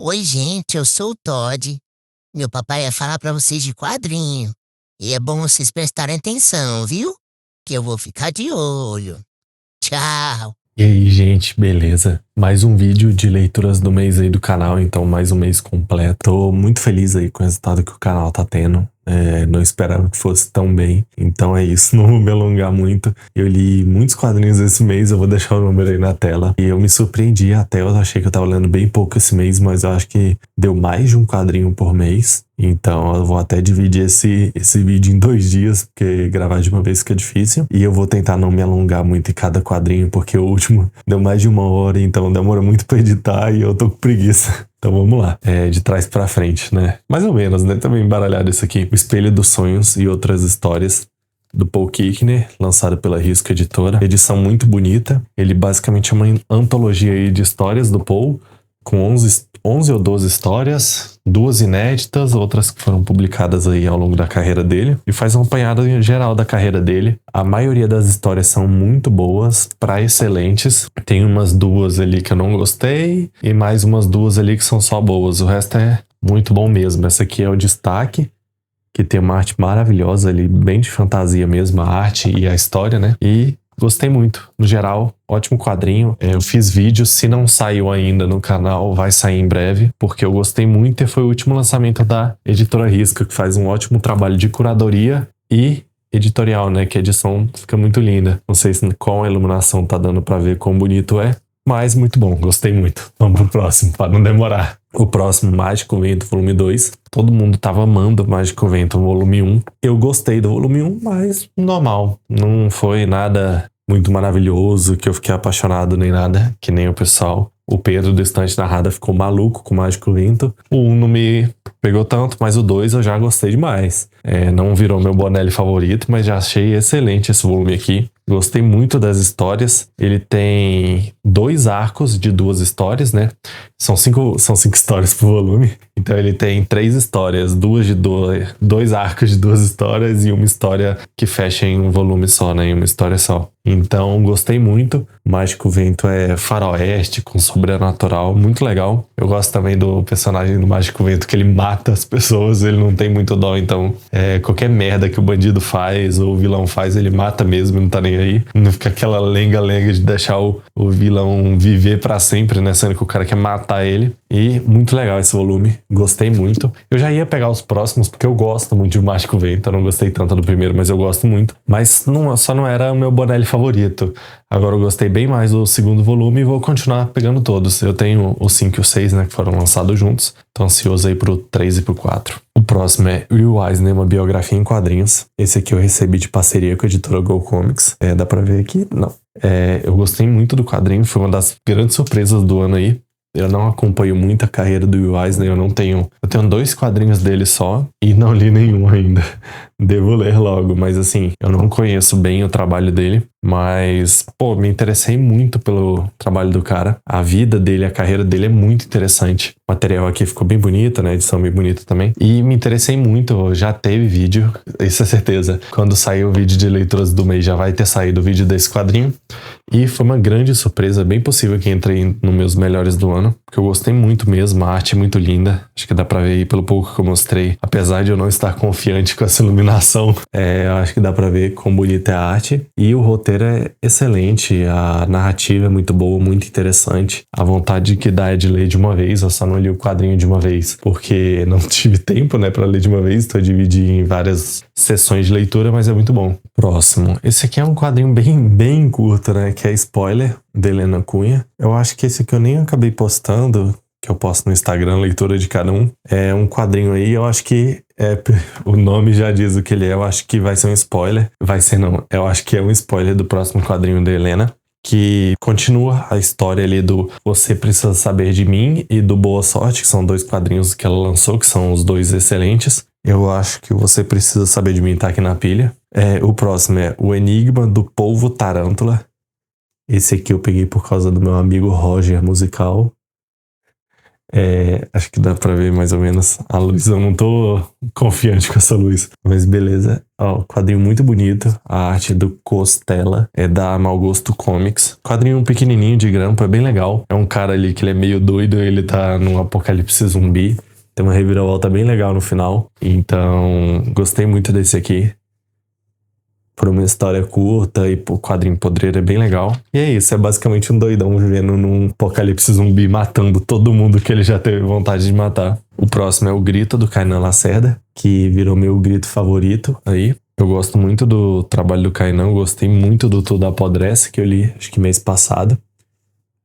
Oi, gente, eu sou o Todd. Meu papai ia falar pra vocês de quadrinho. E é bom vocês prestarem atenção, viu? Que eu vou ficar de olho. Tchau. E aí, gente, beleza? Mais um vídeo de leituras do mês aí do canal, então mais um mês completo. Tô muito feliz aí com o resultado que o canal tá tendo. Não esperava que fosse tão bem. Então é isso, não vou me alongar muito. Eu li muitos quadrinhos esse mês, eu vou deixar o número aí na tela. E eu me surpreendi até, eu achei que eu tava lendo bem pouco esse mês, mas eu acho que deu mais de um quadrinho por mês. Então eu vou até dividir esse vídeo em 2 dias, porque gravar de uma vez fica difícil. E eu vou tentar não me alongar muito em cada quadrinho, porque o último deu mais de 1 hora, então demora muito pra editar e eu tô com preguiça. Então vamos lá, de trás pra frente, né? Mais ou menos, né? Tá meio embaralhado isso aqui. O Espelho dos Sonhos e Outras Histórias, do Paul Kickner, lançado pela Risco Editora. Edição muito bonita. Ele basicamente é uma antologia aí de histórias do Paul, com 11 ou 12 histórias, 2 inéditas, outras que foram publicadas aí ao longo da carreira dele, e faz uma apanhada geral da carreira dele. A maioria das histórias são muito boas, pra excelentes. Tem umas 2 ali que eu não gostei, e mais umas 2 ali que são só boas. O resto é muito bom mesmo. Essa aqui é o destaque, que tem uma arte maravilhosa ali, bem de fantasia mesmo, a arte e a história, né? E gostei muito. No geral, ótimo quadrinho. Eu fiz vídeo, se não saiu ainda no canal, vai sair em breve, porque eu gostei muito e foi o último lançamento da Editora Risco, que faz um ótimo trabalho de curadoria e editorial, né? Que a edição fica muito linda. Não sei se com a iluminação tá dando pra ver quão bonito é, mas muito bom, gostei muito. Vamos pro próximo, para não demorar. O próximo, Mágico Vento, volume 2. Todo mundo tava amando Mágico Vento, volume 1. Eu gostei do volume 1, mas normal. Não foi nada muito maravilhoso, que eu fiquei apaixonado nem nada, que nem o pessoal. O Pedro do Estante Narrada ficou maluco com Mágico Vento. O 1 não me pegou tanto, mas o 2 eu já gostei demais. Não virou meu Bonelli favorito, mas já achei excelente esse volume aqui. Gostei muito das histórias. Ele tem 2 arcos de 2 histórias, né? São 5 histórias por volume. Então ele tem 3 histórias, 2 arcos de 2 histórias e uma história que fecha em um volume só, né? Em uma história só. Então gostei muito. Mágico Vento é faroeste com sobrenatural, muito legal. Eu gosto também do personagem do Mágico Vento, que ele mata as pessoas, ele não tem muito dó, então qualquer merda que o bandido faz ou o vilão faz, ele mata mesmo, não tá nem aí. Não fica aquela lenga-lenga de deixar o vilão viver pra sempre, né? Sendo que o cara quer matar ele. E muito legal esse volume, gostei muito. Eu já ia pegar os próximos, porque eu gosto muito de Mágico Vento. Eu não gostei tanto do primeiro, mas eu gosto muito. Mas só não era o meu Bonelli favorito. Agora eu gostei bem mais do segundo volume e vou continuar pegando todos. Eu tenho o 5 e o 6, né, que foram lançados juntos. Tô ansioso aí pro 3 e pro 4. O próximo é Will Eisner, uma biografia em quadrinhos. Esse aqui eu recebi de parceria com a editora Go Comics. Dá pra ver aqui? Não. Eu gostei muito do quadrinho, foi uma das grandes surpresas do ano aí. Eu não acompanho muito a carreira do Will Eisner, eu tenho 2 quadrinhos dele só e não li nenhum ainda. Devo ler logo, mas assim, eu não conheço bem o trabalho dele, mas, me interessei muito pelo trabalho do cara. A vida dele, a carreira dele é muito interessante. O material aqui ficou bem bonito, né? A edição bem bonita também. E me interessei muito, já teve vídeo, isso é certeza. Quando sair o vídeo de leituras do mês, já vai ter saído o vídeo desse quadrinho. E foi uma grande surpresa, bem possível que entre nos meus melhores do ano, porque eu gostei muito mesmo, a arte é muito linda. Acho que dá pra ver aí pelo pouco que eu mostrei. Apesar de eu não estar confiante com essa iluminação, eu acho que dá pra ver quão bonita é a arte. E o roteiro é excelente, a narrativa é muito boa, muito interessante. A vontade que dá é de ler de uma vez, eu só não li o quadrinho de uma vez, porque não tive tempo, né, pra ler de uma vez, então eu dividi em várias sessões de leitura, mas é muito bom. Próximo. Esse aqui é um quadrinho bem curto, né, que é Spoiler, da Helena Cunha. Eu acho que esse aqui eu nem acabei postando, que eu posto no Instagram, leitura de cada um. É um quadrinho aí, eu acho que o nome já diz o que ele é, eu acho que vai ser um spoiler. Vai ser não, eu acho que é um spoiler do próximo quadrinho da Helena, que continua a história ali do Você Precisa Saber de Mim e do Boa Sorte, que são 2 quadrinhos que ela lançou, que são os 2 excelentes. Eu acho que Você Precisa Saber de Mim tá aqui na pilha. O próximo é O Enigma do Polvo Tarântula. Esse aqui eu peguei por causa do meu amigo Roger Musical. Acho que dá pra ver mais ou menos a luz. Eu não tô confiante com essa luz. Mas beleza. Ó, quadrinho muito bonito. A arte do Costela é da Mau Gosto Comics. Quadrinho pequenininho de grampo, é bem legal. É um cara ali que ele é meio doido, ele tá num apocalipse zumbi. Tem uma reviravolta bem legal no final. Então, gostei muito desse aqui. Por uma história curta e por quadrinho podreiro, é bem legal. E é isso, é basicamente um doidão vivendo num apocalipse zumbi, matando todo mundo que ele já teve vontade de matar. O próximo é o Grito, do Kainan Lacerda, que virou meu grito favorito aí. Eu gosto muito do trabalho do Kainan, gostei muito do Tudo Apodrece, que eu li, acho que mês passado.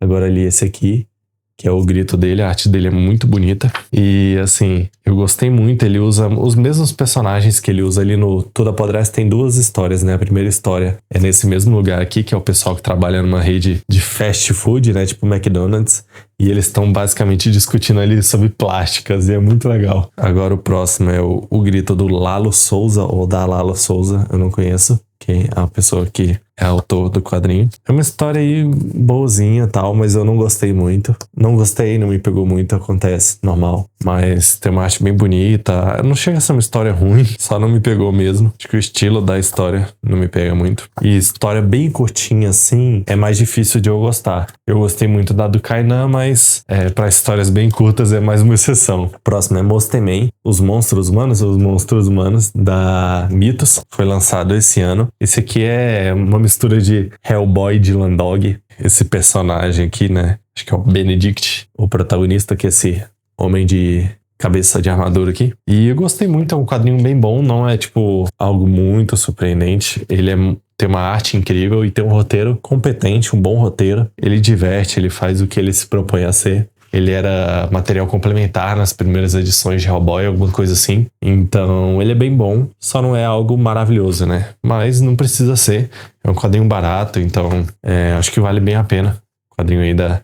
Agora li esse aqui, que é o grito dele, a arte dele é muito bonita. E assim, eu gostei muito, ele usa os mesmos personagens que ele usa ali no Tudo Apodrece. Tem duas histórias, né? A primeira história é nesse mesmo lugar aqui, que é o pessoal que trabalha numa rede de fast food, né? Tipo McDonald's. E eles estão basicamente discutindo ali sobre plásticas, e é muito legal. Agora o próximo é o grito do Lalo Souza, ou da Lalo Souza, eu não conheço, que é a pessoa que é autor do quadrinho. É uma história aí boazinha e tal, mas eu não gostei muito. Não gostei, não me pegou muito, acontece, normal. Mas tem uma arte bem bonita. Não chega a ser uma história ruim, só não me pegou mesmo. Acho que o estilo da história não me pega muito. E história bem curtinha assim, é mais difícil de eu gostar. Eu gostei muito da do Kainan, mas para histórias bem curtas é mais uma exceção. O próximo é Mostemen, Os Monstros Humanos, da Mitos. Foi lançado esse ano. Esse aqui é uma mistura de Hellboy e Dylan Dog. Esse personagem aqui, né? Acho que é o Benedict, o protagonista, que é esse homem de cabeça de armadura aqui. E eu gostei muito, é um quadrinho bem bom, não é tipo algo muito surpreendente. Ele tem uma arte incrível e tem um roteiro competente, um bom roteiro. Ele diverte, ele faz o que ele se propõe a ser. Ele era material complementar nas primeiras edições de Hellboy, alguma coisa assim. Então, ele é bem bom, só não é algo maravilhoso, né? Mas não precisa ser. É um quadrinho barato, então acho que vale bem a pena. O quadrinho aí da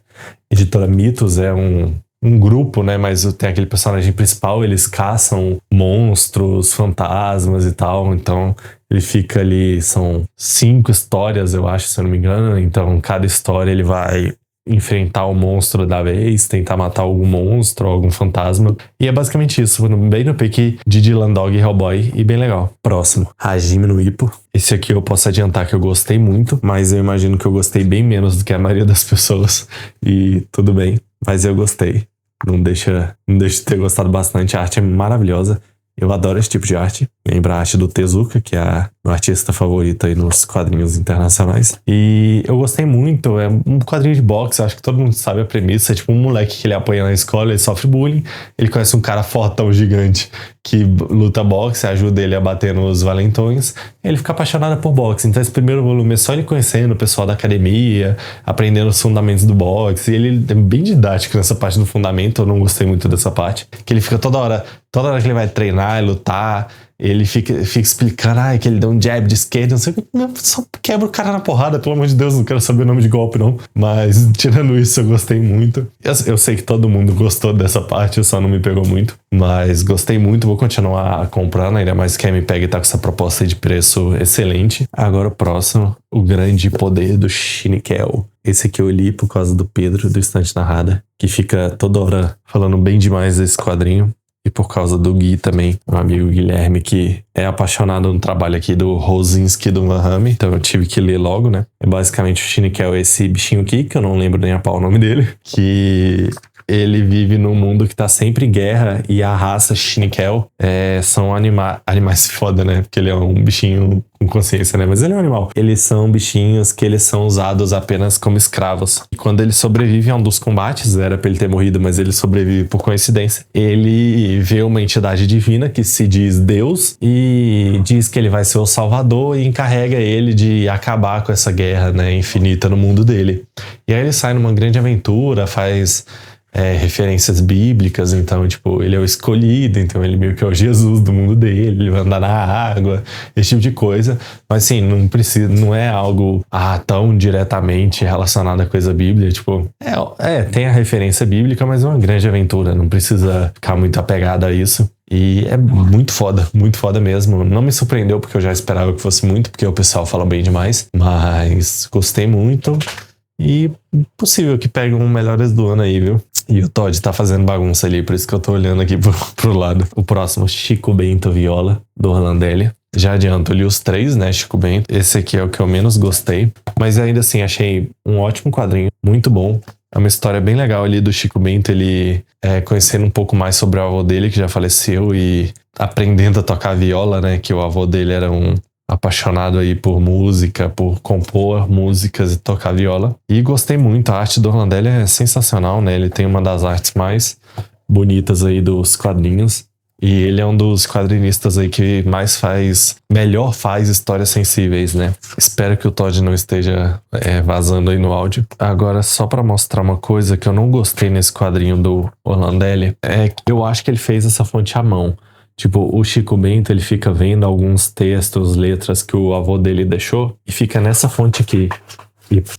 editora Mitos é um grupo, né? Mas tem aquele personagem principal, eles caçam monstros, fantasmas e tal. Então, ele fica ali, são 5 histórias, eu acho, se eu não me engano. Então, cada história ele vai enfrentar o monstro da vez, tentar matar algum monstro, algum fantasma. E é basicamente isso, bem no pique de Dylan Dog e Hellboy, e bem legal. Próximo, Hajime no Ippo. Esse aqui eu posso adiantar que eu gostei muito, mas eu imagino que eu gostei bem menos do que a maioria das pessoas. E tudo bem, mas eu gostei. Não deixa de ter gostado bastante, a arte é maravilhosa. Eu adoro esse tipo de arte. Lembra a arte do Tezuka, que é meu artista favorito aí nos quadrinhos internacionais. E eu gostei muito. É um quadrinho de boxe, acho que todo mundo sabe a premissa. É tipo um moleque que ele apanha na escola, ele sofre bullying. Ele conhece um cara fortão, gigante, que luta boxe, ajuda ele a bater nos valentões. Ele fica apaixonado por boxe. Então esse primeiro volume é só ele conhecendo o pessoal da academia, aprendendo os fundamentos do boxe. E ele é bem didático nessa parte do fundamento. Eu não gostei muito dessa parte. Que ele fica toda hora que ele vai treinar e lutar, ele fica explicando, que ele deu um jab de esquerda, não sei o que, só quebra o cara na porrada, pelo amor de Deus, não quero saber o nome de golpe não. Mas, tirando isso, eu gostei muito. Eu sei que todo mundo gostou dessa parte, só não me pegou muito. Mas gostei muito, vou continuar comprando, ainda mais que a MPEG tá com essa proposta de preço excelente. Agora o próximo, O Grande Poder do Shinikel. Esse aqui eu li por causa do Pedro, do Estante Narrada, que fica toda hora falando bem demais desse quadrinho. E por causa do Gui também, meu amigo Guilherme, que é apaixonado no trabalho aqui do Rosinski do Van Hamme. Então eu tive que ler logo, né? É basicamente o Shinikel, esse bichinho aqui, que eu não lembro nem a pau o nome dele, que ele vive num mundo que tá sempre em guerra, e a raça Shinikel são animais foda, né? Porque ele é um bichinho com consciência, né? Mas ele é um animal. Eles são bichinhos que eles são usados apenas como escravos. E quando ele sobrevive a um dos combates, era pra ele ter morrido, mas ele sobrevive por coincidência, ele vê uma entidade divina que se diz Deus e diz que ele vai ser o salvador e encarrega ele de acabar com essa guerra, né, infinita no mundo dele. E aí ele sai numa grande aventura, faz referências bíblicas, então, tipo, ele é o escolhido, então ele meio que é o Jesus do mundo dele, ele vai andar na água, esse tipo de coisa, mas assim, não é algo tão diretamente relacionado à coisa bíblica, tipo, tem a referência bíblica, mas é uma grande aventura, não precisa ficar muito apegado a isso. E é muito foda mesmo. Não me surpreendeu porque eu já esperava que fosse muito, porque o pessoal fala bem demais, mas gostei muito. E possível que pegue um melhores do ano aí, viu? E o Todd tá fazendo bagunça ali, por isso que eu tô olhando aqui pro lado. O próximo, Chico Bento Viola, do Orlandelli. Já adianto, eu li os 3, né, Chico Bento. Esse aqui é o que eu menos gostei. Mas ainda assim, achei um ótimo quadrinho, muito bom. É uma história bem legal ali do Chico Bento, ele conhecendo um pouco mais sobre o avô dele, que já faleceu, e aprendendo a tocar viola, né, que o avô dele era um apaixonado aí por música, por compor músicas e tocar viola. E gostei muito, a arte do Orlandelli é sensacional, né? Ele tem uma das artes mais bonitas aí dos quadrinhos. E ele é um dos quadrinistas aí que melhor faz histórias sensíveis, né? Espero que o Todd não esteja vazando aí no áudio. Agora, só pra mostrar uma coisa que eu não gostei nesse quadrinho do Orlandelli, é que eu acho que ele fez essa fonte à mão. Tipo, o Chico Bento, ele fica vendo alguns textos, letras que o avô dele deixou e fica nessa fonte aqui.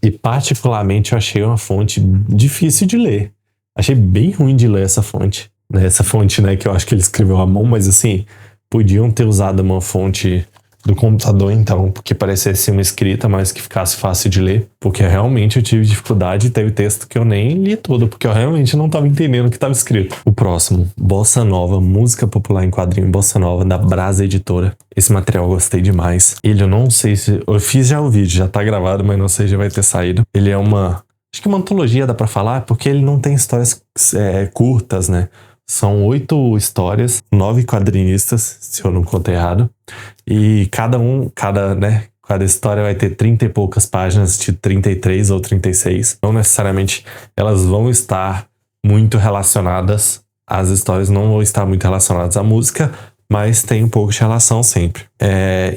E particularmente eu achei uma fonte difícil de ler. Achei bem ruim de ler essa fonte. Essa fonte, né, que eu acho que ele escreveu à mão, mas assim, podiam ter usado uma fonte do computador então, porque parecesse uma escrita, mas que ficasse fácil de ler, porque realmente eu tive dificuldade e teve texto que eu nem li todo, porque eu realmente não estava entendendo o que estava escrito. O próximo, Bossa Nova, música popular em quadrinho Bossa Nova, da Brasa Editora. Esse material eu gostei demais. Ele, eu não sei se... Eu fiz já o vídeo, já tá gravado, mas não sei se já vai ter saído. Ele é acho que uma antologia, dá pra falar, porque ele não tem histórias curtas, né? São 8 histórias, 9 quadrinistas, se eu não contei errado. E cada história vai ter 30 e poucas páginas, de 33 ou 36. Não necessariamente elas vão estar muito relacionadas, as histórias não vão estar muito relacionadas à música, mas tem um pouco de relação sempre.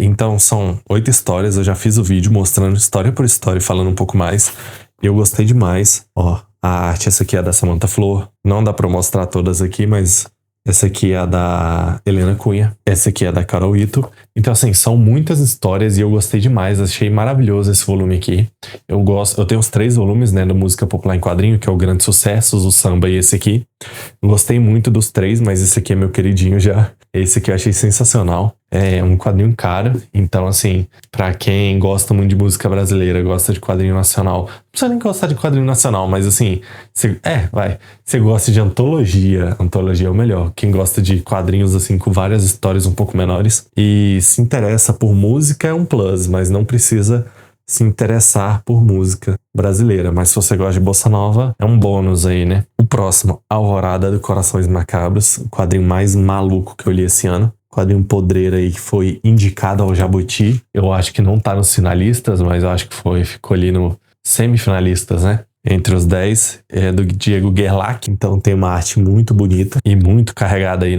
Então são 8 histórias, eu já fiz o vídeo mostrando história por história, falando um pouco mais. Eu gostei demais, ó. A arte, essa aqui é da Samantha Flor. Não dá pra mostrar todas aqui, mas essa aqui é a da Helena Cunha. Essa aqui é da Carol Ito. Então, assim, são muitas histórias e eu gostei demais. Achei maravilhoso esse volume aqui. Eu tenho os 3 volumes, né, da Música Popular em Quadrinho, que é o Grandes Sucessos, o Samba e esse aqui. Gostei muito dos 3, mas esse aqui é meu queridinho já. Esse aqui eu achei sensacional. É um quadrinho caro, então assim, pra quem gosta muito de música brasileira, gosta de quadrinho nacional, não precisa nem gostar de quadrinho nacional, mas assim, você gosta de antologia é o melhor. Quem gosta de quadrinhos assim, com várias histórias um pouco menores e se interessa por música é um plus, mas não precisa se interessar por música brasileira. Mas se você gosta de Bossa Nova, é um bônus aí, né? O próximo, Alvorada do Corações Macabros, o quadrinho mais maluco que eu li esse ano. Quadrinho podreiro aí que foi indicado ao Jabuti. Eu acho que não tá nos finalistas, mas eu acho que ficou ali no semifinalistas, né? Entre os 10, é do Diego Gerlach. Então tem uma arte muito bonita e muito carregada aí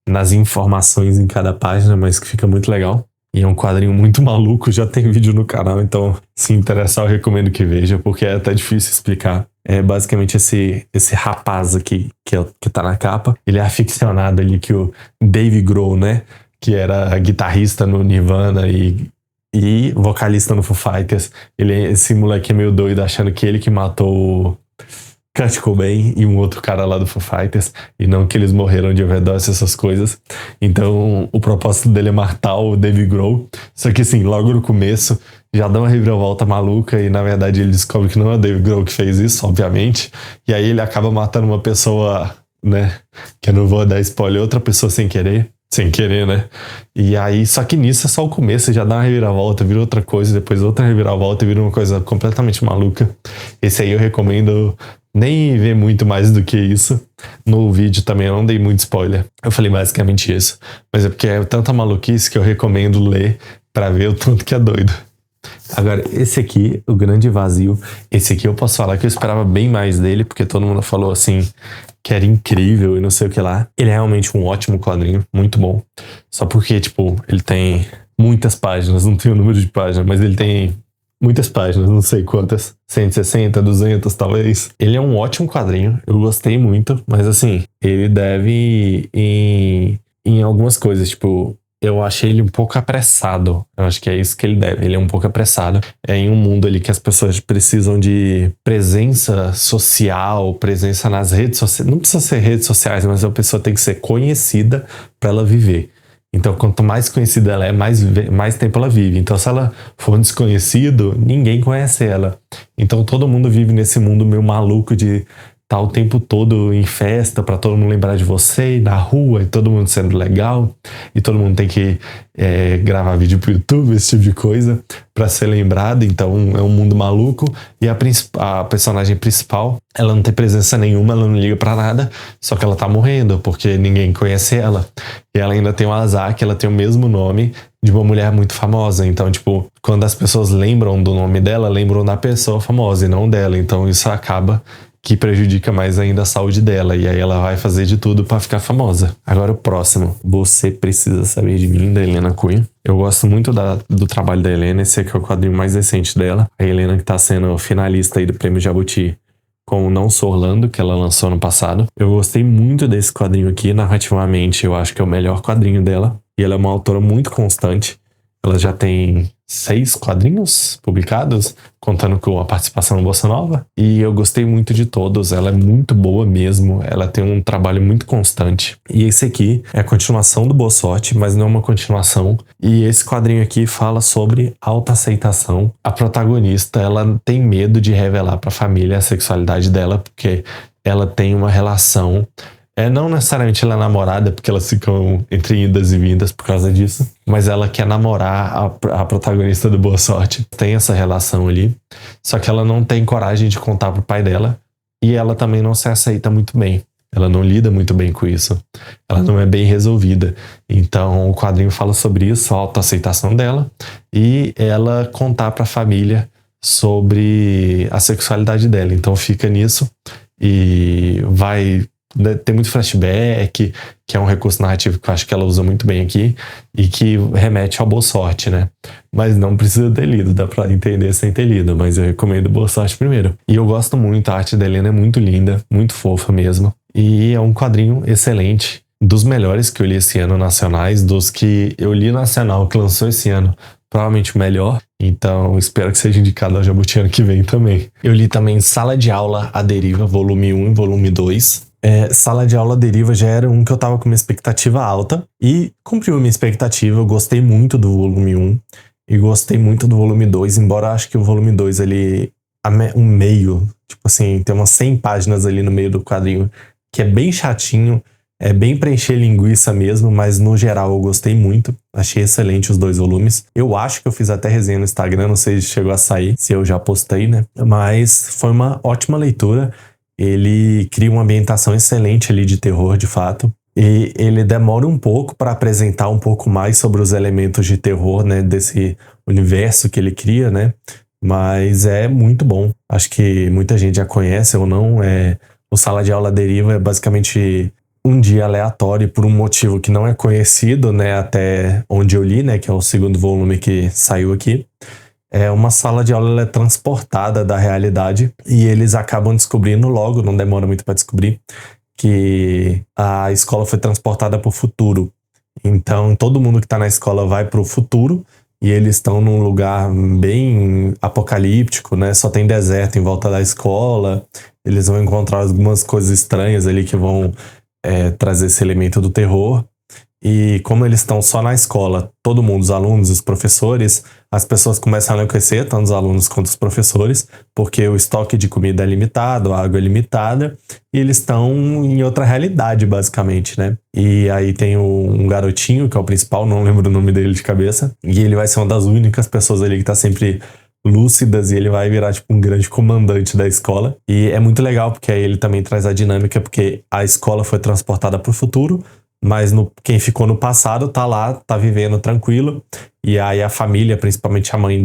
nas informações em cada página, mas que fica muito legal. E é um quadrinho muito maluco, já tem vídeo no canal, então se interessar eu recomendo que veja, porque é até difícil explicar. É basicamente esse rapaz aqui que tá na capa, ele é aficionado ali que o Dave Grohl, né, que era guitarrista no Nirvana e vocalista no Foo Fighters. Esse moleque é meio doido, achando que ele que matou o Kurt Cobain e um outro cara lá do Foo Fighters, e não que eles morreram de overdose, essas coisas. Então o propósito dele é matar o Dave Grohl, só que assim, logo no começo já dá uma reviravolta maluca e na verdade ele descobre que não é o Dave Grohl que fez isso, obviamente, e aí ele acaba matando uma pessoa, né, que eu não vou dar spoiler, outra pessoa sem querer, né? E aí, só que nisso é só o começo, já dá uma reviravolta, vira outra coisa, depois outra reviravolta, vira uma coisa completamente maluca. Esse aí eu recomendo nem ver muito mais do que isso. No vídeo também eu não dei muito spoiler, eu falei basicamente isso, mas é porque é tanta maluquice que eu recomendo ler pra ver o tanto que é doido. Agora, esse aqui, O Grande Vazio, esse aqui eu posso falar que eu esperava bem mais dele, porque todo mundo falou assim que era incrível e não sei o que lá. Ele é realmente um ótimo quadrinho, muito bom. Só porque, tipo, ele tem muitas páginas, não tem o número de páginas, mas ele tem muitas páginas, não sei quantas, 160, 200 talvez. Ele é um ótimo quadrinho, eu gostei muito, mas assim, ele deve em algumas coisas, tipo, eu achei ele um pouco apressado. Eu acho que é isso que ele deve. Ele é um pouco apressado. É em um mundo ali que as pessoas precisam de presença social, presença nas redes sociais. Não precisa ser redes sociais, mas a pessoa tem que ser conhecida para ela viver. Então, quanto mais conhecida ela é, mais tempo ela vive. Então, se ela for um desconhecido, ninguém conhece ela. Então, todo mundo vive nesse mundo meio maluco de tá o tempo todo em festa pra todo mundo lembrar de você, e na rua, e todo mundo sendo legal, e todo mundo tem que gravar vídeo pro YouTube, esse tipo de coisa, pra ser lembrado. Então é um mundo maluco. E a personagem principal, ela não tem presença nenhuma, ela não liga pra nada, só que ela tá morrendo, porque ninguém conhece ela. E ela ainda tem o azar que ela tem o mesmo nome de uma mulher muito famosa. Então, tipo, quando as pessoas lembram do nome dela, lembram da pessoa famosa e não dela. Então isso acaba que prejudica mais ainda a saúde dela. E aí ela vai fazer de tudo pra ficar famosa. Agora o próximo. Você Precisa Saber de Mim, da Helena Cunha. Eu gosto muito do trabalho da Helena. Esse aqui é o quadrinho mais recente dela. A Helena que tá sendo finalista aí do Prêmio Jabuti com o Não Sou Orlando, que ela lançou no passado. Eu gostei muito desse quadrinho aqui. Narrativamente, eu acho que é o melhor quadrinho dela. E ela é uma autora muito constante. Ela já tem 6 quadrinhos publicados, contando com a participação no Bossa Nova. E eu gostei muito de todos. Ela é muito boa mesmo. Ela tem um trabalho muito constante. E esse aqui é a continuação do Boa Sorte, mas não é uma continuação. E esse quadrinho aqui fala sobre autoaceitação. A protagonista, ela tem medo de revelar pra família a sexualidade dela, porque ela tem uma relação... não necessariamente ela é namorada, porque elas ficam entre idas e vindas por causa disso, mas ela quer namorar a protagonista do Boa Sorte. Tem essa relação ali, só que ela não tem coragem de contar pro pai dela, e ela também não se aceita muito bem. Ela não lida muito bem com isso. Ela não é bem resolvida. Então o quadrinho fala sobre isso, a autoaceitação dela, e ela contar pra família sobre a sexualidade dela. Então fica nisso, e vai... Tem muito flashback, que é um recurso narrativo que eu acho que ela usa muito bem aqui e que remete ao Boa Sorte, né? Mas não precisa ter lido, dá pra entender sem ter lido, mas eu recomendo Boa Sorte primeiro. E eu gosto muito, a arte da Helena é muito linda, muito fofa mesmo. E é um quadrinho excelente, dos melhores que eu li esse ano nacionais, dos que eu li nacional que lançou esse ano, provavelmente o melhor. Então espero que seja indicado ao Jabuti ano que vem também. Eu li também Sala de Aula à Deriva, volume 1 e volume 2. Sala de Aula à Deriva já era um que eu tava com uma expectativa alta e cumpriu a minha expectativa. Eu gostei muito do volume 1 e gostei muito do volume 2, embora eu acho que o volume 2 ele um meio, tipo assim, tem umas 100 páginas ali no meio do quadrinho que é bem chatinho, é bem preencher linguiça mesmo, mas no geral eu gostei muito. Achei excelente os 2 volumes. Eu acho que eu fiz até resenha no Instagram, não sei se chegou a sair, se eu já postei, né? Mas foi uma ótima leitura. Ele cria uma ambientação excelente ali de terror, de fato. E ele demora um pouco para apresentar um pouco mais sobre os elementos de terror, né? Desse universo que ele cria, né? Mas é muito bom. Acho que muita gente já conhece ou não. O Sala de Aula à Deriva é basicamente um dia aleatório por um motivo que não é conhecido, né? Até onde eu li, né? Que é o segundo volume que saiu aqui. Uma sala de aula, ela é transportada da realidade e eles acabam descobrindo logo, não demora muito para descobrir, que a escola foi transportada para o futuro. Então todo mundo que está na escola vai para o futuro e eles estão num lugar bem apocalíptico, né? Só tem deserto em volta da escola. Eles vão encontrar algumas coisas estranhas ali que vão trazer esse elemento do terror. E como eles estão só na escola, todo mundo, os alunos, os professores, as pessoas começam a enlouquecer, tanto os alunos quanto os professores, porque o estoque de comida é limitado, a água é limitada, e eles estão em outra realidade, basicamente, né? E aí tem um garotinho, que é o principal, não lembro o nome dele de cabeça, e ele vai ser uma das únicas pessoas ali que tá sempre lúcidas, e ele vai virar tipo um grande comandante da escola. E é muito legal, porque aí ele também traz a dinâmica, porque a escola foi transportada para o futuro, mas quem ficou no passado tá lá, tá vivendo tranquilo. E aí a família, principalmente a mãe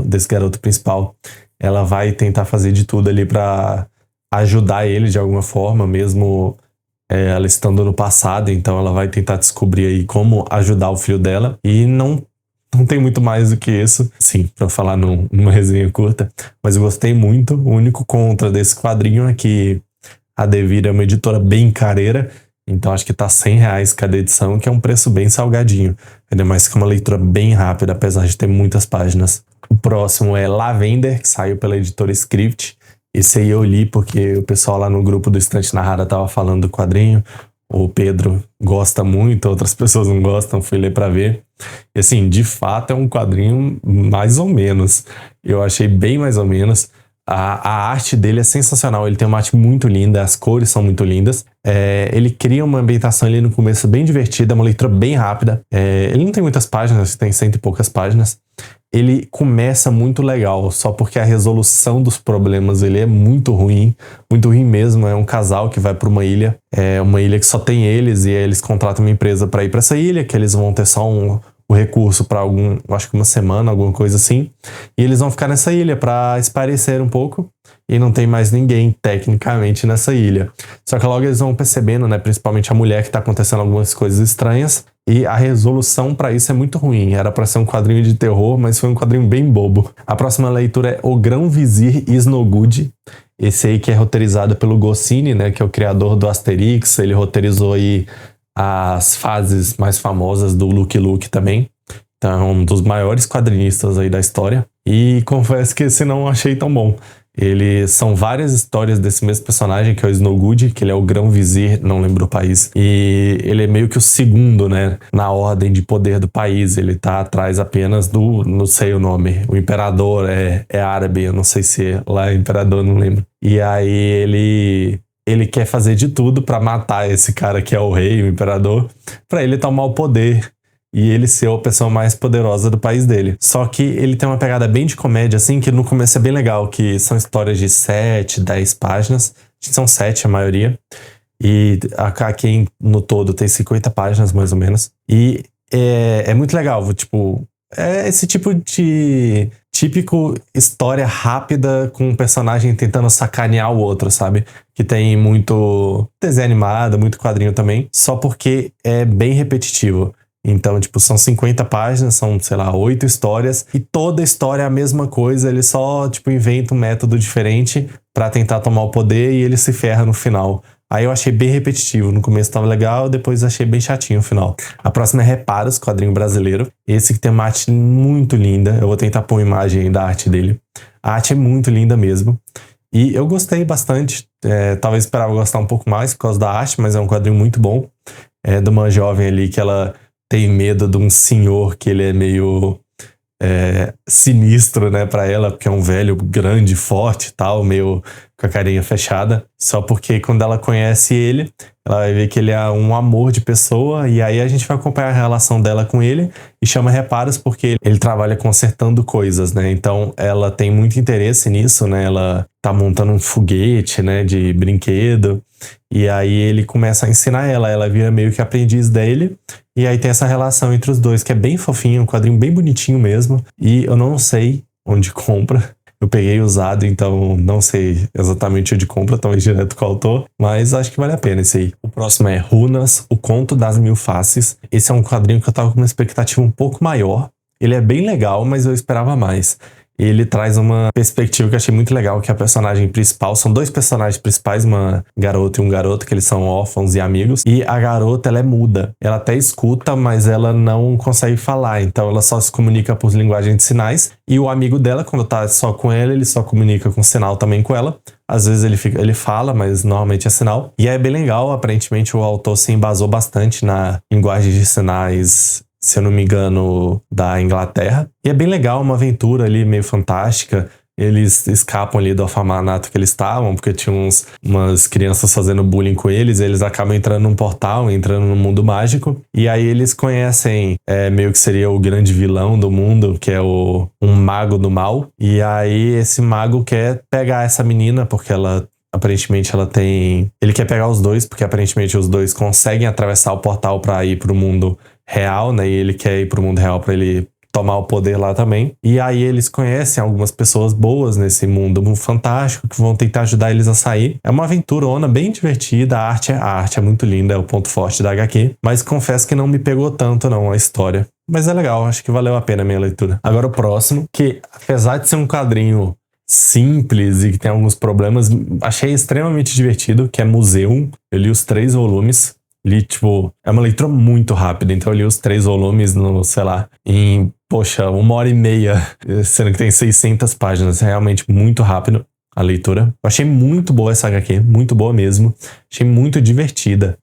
desse garoto principal, ela vai tentar fazer de tudo ali pra ajudar ele de alguma forma, mesmo ela estando no passado. Então ela vai tentar descobrir aí como ajudar o filho dela. E não tem muito mais do que isso, sim, pra falar numa resenha curta. Mas eu gostei muito. O único contra desse quadrinho é que a Devir é uma editora bem careira. Então acho que tá R$100 cada edição, que é um preço bem salgadinho. Ainda mais que é uma leitura bem rápida, apesar de ter muitas páginas. O próximo é Lavender, que saiu pela editora Script. Esse aí eu li porque o pessoal lá no grupo do Estante Narrada tava falando do quadrinho. O Pedro gosta muito, outras pessoas não gostam, fui ler pra ver. E assim, de fato é um quadrinho mais ou menos. Eu achei bem mais ou menos. A arte dele é sensacional, ele tem uma arte muito linda, as cores são muito lindas. Ele cria uma ambientação ali no começo bem divertida, uma leitura bem rápida. Ele não tem muitas páginas, tem 100 e poucas páginas. Ele começa muito legal, só porque a resolução dos problemas ele é muito ruim mesmo. É um casal que vai para uma ilha que só tem eles, e aí eles contratam uma empresa para ir para essa ilha, que eles vão ter só o recurso para acho que uma semana, alguma coisa assim. E eles vão ficar nessa ilha para espairecer um pouco, e não tem mais ninguém tecnicamente nessa ilha. Só que logo eles vão percebendo, né, principalmente a mulher, que tá acontecendo algumas coisas estranhas, e a resolução para isso é muito ruim. Era para ser um quadrinho de terror, mas foi um quadrinho bem bobo. A próxima leitura é O Grão-Vizir Isnogud. Esse aí que é roteirizado pelo Goscinny, né, que é o criador do Asterix. Ele roteirizou aí as fases mais famosas do Lucky Luke também. Então é um dos maiores quadrinistas aí da história. E confesso que esse não achei tão bom. São várias histórias desse mesmo personagem, que é o Snowgood, que ele é o Grão-Vizir, não lembro o país. E ele é meio que o segundo, né, na ordem de poder do país. Ele tá atrás apenas não sei o nome. O imperador é árabe, eu não sei se lá é imperador, não lembro. E aí ele quer fazer de tudo pra matar esse cara que é o rei, o imperador, pra ele tomar o poder e ele ser a pessoa mais poderosa do país dele. Só que ele tem uma pegada bem de comédia, assim, que no começo é bem legal, que são histórias de 7, 10 páginas. Acho que são 7 a maioria. E aqui no todo tem 50 páginas, mais ou menos. E é muito legal, tipo... É esse tipo de... típico história rápida com um personagem tentando sacanear o outro, sabe? Que tem muito desenho animado, muito quadrinho também. Só porque é bem repetitivo. Então, tipo, são 50 páginas, são, sei lá, 8 histórias, e toda história é a mesma coisa. Ele só, tipo, inventa um método diferente pra tentar tomar o poder, e ele se ferra no final. Aí eu achei bem repetitivo. No começo tava legal, depois achei bem chatinho o final. A próxima é Reparos, quadrinho brasileiro. Esse que tem uma arte muito linda. Eu vou tentar pôr uma imagem aí da arte dele. A arte é muito linda mesmo. E eu gostei bastante. Talvez esperava gostar um pouco mais por causa da arte, mas é um quadrinho muito bom. É de uma jovem ali que ela tem medo de um senhor que ele é meio sinistro, né, pra ela, porque é um velho grande, forte e tal, meio com a carinha fechada. Só porque quando ela conhece ele, ela vai ver que ele é um amor de pessoa, e aí a gente vai acompanhar a relação dela com ele e chama Reparos porque ele trabalha consertando coisas, né? Então ela tem muito interesse nisso, né? Ela tá montando um foguete, né, de brinquedo, e aí ele começa a ensinar ela vira meio que aprendiz dele. E aí tem essa relação entre os dois, que é bem fofinho, um quadrinho bem bonitinho mesmo. E eu não sei onde compra. Eu peguei usado, então não sei exatamente onde compra, talvez direto com o autor. Mas acho que vale a pena esse aí. O próximo é Runas, O Conto das Mil Faces. Esse é um quadrinho que eu tava com uma expectativa um pouco maior. Ele é bem legal, mas eu esperava mais. Ele traz uma perspectiva que eu achei muito legal, que é a personagem principal. São 2 personagens principais, uma garota e um garoto, que eles são órfãos e amigos. E a garota, ela é muda. Ela até escuta, mas ela não consegue falar. Então ela só se comunica por linguagem de sinais. E o amigo dela, quando tá só com ela, ele só comunica com sinal também com ela. Às vezes ele fala, mas normalmente é sinal. E é bem legal, aparentemente o autor se embasou bastante na linguagem de sinais, se eu não me engano, da Inglaterra. E é bem legal, uma aventura ali meio fantástica. Eles escapam ali do orfanato que eles estavam, porque tinha umas crianças fazendo bullying com eles. Eles acabam entrando num portal, entrando no mundo mágico. E aí eles conhecem meio que seria o grande vilão do mundo, que é um mago do mal. E aí esse mago quer pegar essa menina, porque aparentemente ela tem... Ele quer pegar os dois, porque aparentemente os dois conseguem atravessar o portal pra ir pro mundo real, né? E ele quer ir pro mundo real pra ele tomar o poder lá também. E aí eles conhecem algumas pessoas boas nesse mundo fantástico, que vão tentar ajudar eles a sair. É uma aventurona bem divertida. A arte é muito linda, é o ponto forte da HQ. Mas confesso que não me pegou tanto, não, a história. Mas é legal, acho que valeu a pena a minha leitura. Agora o próximo, que apesar de ser um quadrinho simples e que tem alguns problemas, achei extremamente divertido, que é Museum. Eu li os 3 volumes. É uma leitura muito rápida, então eu li os 3 volumes em 1h30, sendo que tem 600 páginas, é realmente muito rápido. a leitura. Eu achei muito boa essa HQ, muito boa mesmo. Achei muito divertida,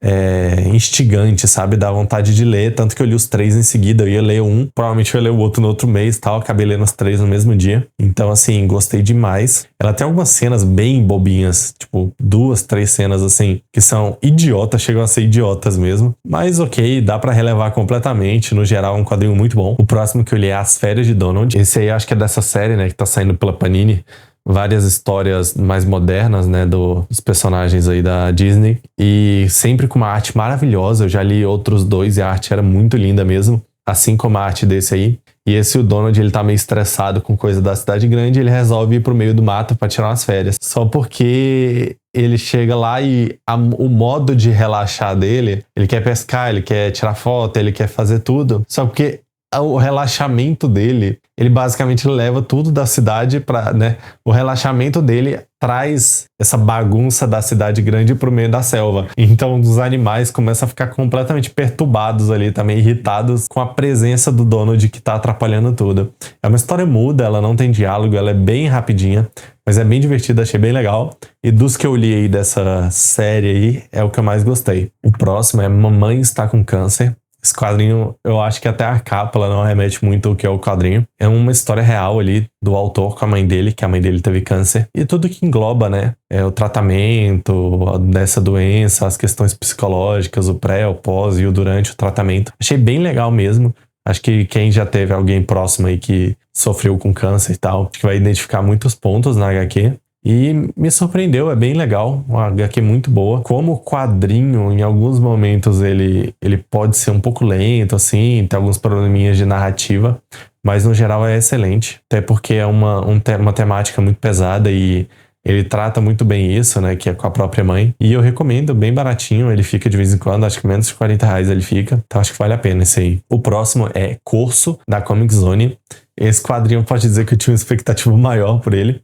instigante, sabe? Dá vontade de ler, tanto que eu li os 3 em seguida. Eu ia ler um, provavelmente eu ia ler o outro no outro mês e tal. Acabei lendo os 3 no mesmo dia. Então, assim, gostei demais. Ela tem algumas cenas bem bobinhas, tipo 2, 3 cenas, assim, que são idiotas, chegam a ser idiotas mesmo. Mas ok, dá pra relevar completamente. No geral, é um quadrinho muito bom. O próximo que eu li é As Férias de Donald. Esse aí acho que é dessa série, né, que tá saindo pela Panini. Várias histórias mais modernas, né, dos personagens aí da Disney. E sempre com uma arte maravilhosa. Eu já li outros 2 e a arte era muito linda mesmo. Assim como a arte desse aí. E esse, o Donald, ele tá meio estressado com coisa da cidade grande, ele resolve ir pro meio do mato pra tirar umas férias. Só porque ele chega lá e o modo de relaxar dele, ele quer pescar, ele quer tirar foto, ele quer fazer tudo. Só porque o relaxamento dele, ele basicamente leva tudo da cidade pra, né? O relaxamento dele traz essa bagunça da cidade grande pro meio da selva. Então os animais começam a ficar completamente perturbados ali, também irritados com a presença do Donald que tá atrapalhando tudo. É uma história muda, ela não tem diálogo, ela é bem rapidinha, mas é bem divertida, achei bem legal. E dos que eu li aí dessa série aí, é o que eu mais gostei. O próximo é Mamãe Está com Câncer. Esse quadrinho, eu acho que até a capa ela não remete muito ao que é o quadrinho. É uma história real ali do autor com a mãe dele, que a mãe dele teve câncer. E tudo que engloba, né? O tratamento dessa doença, as questões psicológicas, o pré, o pós e o durante o tratamento. Achei bem legal mesmo. Acho que quem já teve alguém próximo aí que sofreu com câncer e tal, acho que vai identificar muitos pontos na HQ. E me surpreendeu, é bem legal, uma HQ muito boa. Como quadrinho, em alguns momentos ele pode ser um pouco lento, assim, tem alguns probleminhas de narrativa, mas no geral é excelente. Até porque é uma temática muito pesada e ele trata muito bem isso, né, que é com a própria mãe. E eu recomendo, bem baratinho, ele fica de vez em quando, acho que menos de R$40 ele fica. Então acho que vale a pena esse aí. O próximo é Corso, da Comic Zone. Esse quadrinho pode dizer que eu tinha uma expectativa maior por ele